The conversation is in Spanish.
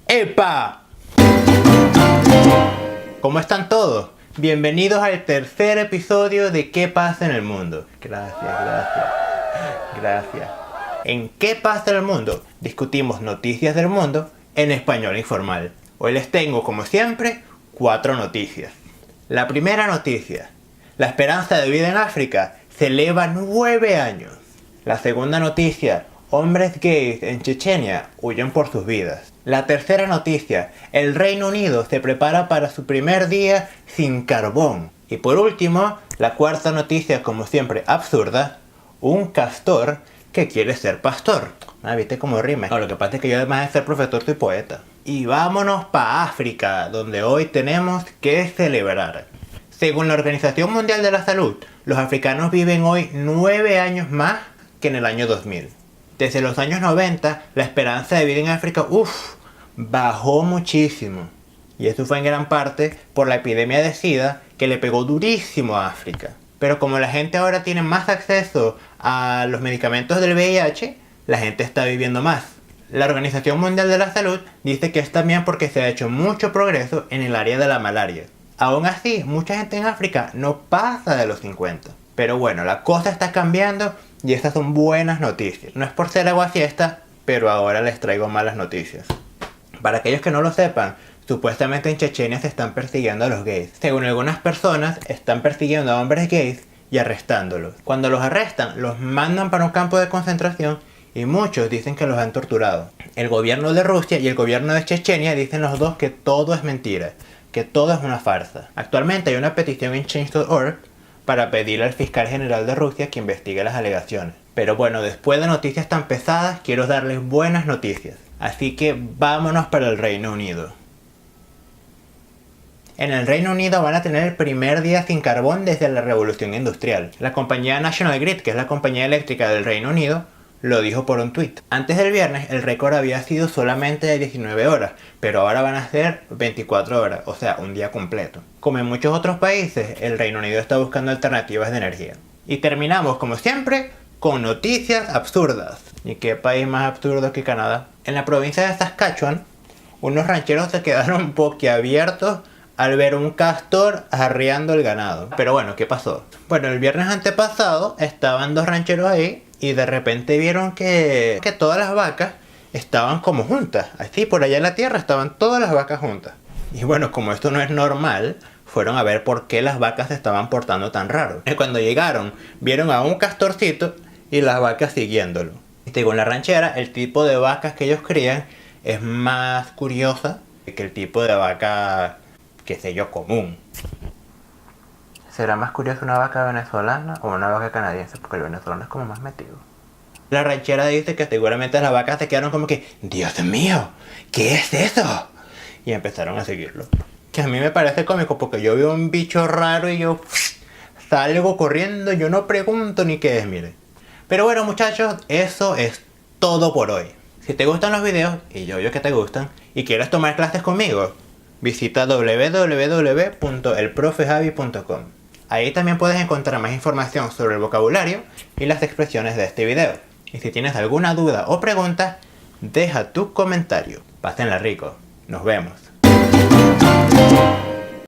¡Epa! ¿Cómo están todos? Bienvenidos al tercer episodio de ¿Qué pasa en el mundo? Gracias. En ¿Qué pasa en el mundo? Discutimos noticias del mundo en español informal. Hoy les tengo, como siempre, 4 noticias. La primera noticia: la esperanza de vida en África se eleva 9 años. La segunda noticia: hombres gays en Chechenia huyen por sus vidas. La tercera noticia: el Reino Unido se prepara para su primer día sin carbón. Y por último, la cuarta noticia, como siempre absurda: un castor que quiere ser pastor. ¿Viste cómo rima? No, lo que pasa es que yo, además de ser profesor, soy poeta. Y vámonos para África, donde hoy tenemos que celebrar. Según la Organización Mundial de la Salud, los africanos viven hoy 9 años más que en el año 2000. Desde los años 90, la esperanza de vida en África, bajó muchísimo. Y eso fue en gran parte por la epidemia de SIDA, que le pegó durísimo a África. Pero como la gente ahora tiene más acceso a los medicamentos del VIH, la gente está viviendo más. La Organización Mundial de la Salud dice que es también porque se ha hecho mucho progreso en el área de la malaria. Aún así, mucha gente en África no pasa de los 50. Pero bueno, la cosa está cambiando y estas son buenas noticias. No es por ser aguafiesta, pero ahora les traigo malas noticias. Para aquellos que no lo sepan, supuestamente en Chechenia se están persiguiendo a los gays. Según algunas personas, están persiguiendo a hombres gays y arrestándolos. Cuando los arrestan, los mandan para un campo de concentración y muchos dicen que los han torturado. El gobierno de Rusia y el gobierno de Chechenia dicen los dos que todo es mentira, que todo es una farsa. Actualmente hay una petición en Change.org para pedirle al fiscal general de Rusia que investigue las alegaciones. Pero bueno, después de noticias tan pesadas, quiero darles buenas noticias. Así que vámonos para el Reino Unido. En el Reino Unido van a tener el primer día sin carbón desde la Revolución Industrial. La compañía National Grid, que es la compañía eléctrica del Reino Unido, lo dijo por un tuit. Antes del viernes el récord había sido solamente de 19 horas, pero ahora van a ser 24 horas, o sea, un día completo. Como en muchos otros países, el Reino Unido está buscando alternativas de energía. Y terminamos, como siempre, con noticias absurdas. ¿Y qué país más absurdo que Canadá? En la provincia de Saskatchewan, unos rancheros se quedaron boquiabiertos al ver un castor arreando el ganado. Pero bueno, ¿qué pasó? Bueno, el viernes antepasado estaban 2 rancheros ahí y de repente vieron que todas las vacas estaban como juntas. Así, por allá en la tierra estaban todas las vacas juntas. Y bueno, como esto no es normal, fueron a ver por qué las vacas se estaban portando tan raro. Y cuando llegaron, vieron a un castorcito y las vacas siguiéndolo. Y según la ranchera, el tipo de vacas que ellos crían es más curiosa que el tipo de vaca, qué sé yo, común. ¿Será más curiosa una vaca venezolana o una vaca canadiense? Porque el venezolano es como más metido. La ranchera dice que seguramente las vacas se quedaron como que ¡Dios mío! ¿Qué es eso? Y empezaron a seguirlo. Que a mí me parece cómico porque yo veo un bicho raro y yo salgo corriendo, yo no pregunto ni qué es, mire. Pero bueno, muchachos, eso es todo por hoy. Si te gustan los videos, y yo que te gustan, y quieres tomar clases conmigo, visita www.elprofejavi.com. Ahí también puedes encontrar más información sobre el vocabulario y las expresiones de este video. Y si tienes alguna duda o pregunta, deja tu comentario. Pásenla rico. Nos vemos.